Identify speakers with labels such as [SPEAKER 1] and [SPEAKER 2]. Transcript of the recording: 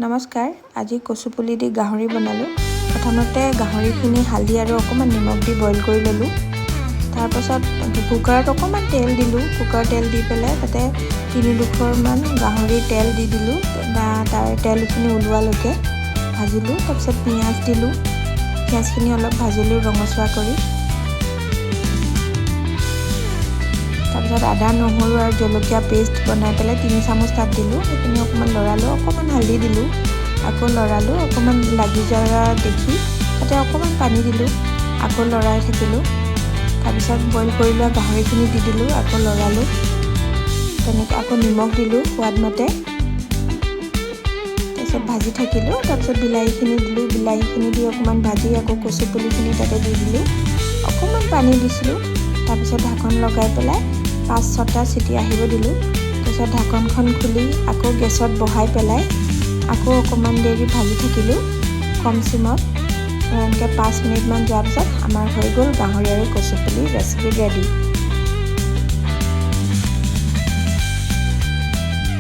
[SPEAKER 1] নমস্কাৰ, আজি কচুপুলি দি গাহৰি বনালোঁ। প্ৰথমতে গাহৰিখিনি হালধি আৰু অকণমান নিমখ দি বইল কৰি ল'লোঁ। তাৰপাছত কুকাৰত অকণমান তেল দিলোঁ। কুকাৰত তেল দি পেলাই তাতে 3-4মান গাহৰিৰ তেল দি দিলোঁ। তাৰ তেলখিনি ওলোৱালৈকে ভাজিলোঁ। তাৰপিছত পিঁয়াজ দিলোঁ। পিঁয়াজখিনি অলপ ভাজিলোঁ ৰঙচুৱা কৰি। তাৰপিছত আদা, নহৰু আৰু জলকীয়া পেষ্ট বনাই পেলাই 3 চামুচ তাত দিলোঁ। সেইখিনি অকণমান লৰালোঁ, অকণমান হালধি দিলোঁ, আকৌ লৰালোঁ। অকণমান লাগি যোৱা দেখি তাতে অকণমান পানী দিলোঁ, আকৌ লৰাই থাকিলোঁ। তাৰপিছত বইল কৰি লোৱা গাহৰিখিনি দি দিলোঁ, আকৌ লৰালোঁ। তেনেকৈ আকৌ নিমখ দিলোঁ সোৱাদমতে। তাৰপিছত ভাজি থাকিলোঁ। তাৰপিছত বিলাহীখিনি দিলোঁ, বিলাহীখিনি দি অকণমান ভাজি আকৌ কচুপুলিখিনি তাতে দি দিলোঁ, অকণমান পানী দিছিলোঁ। তাৰপিছত ঢাকন লগাই পেলাই 5-6টা চিটি আহিব দিলোঁ। তাৰপিছত ঢাকনখন খুলি আকৌ গেছত বহাই পেলাই আকৌ অকণমান দেৰি ভাজি থাকিলোঁ কম চিমত। এনেকৈ 5 মিনিটমান যোৱাৰ পিছত আমাৰ হৈ গ'ল গাহৰি আৰু কচুপুলি ৰেচিপি ৰেডি।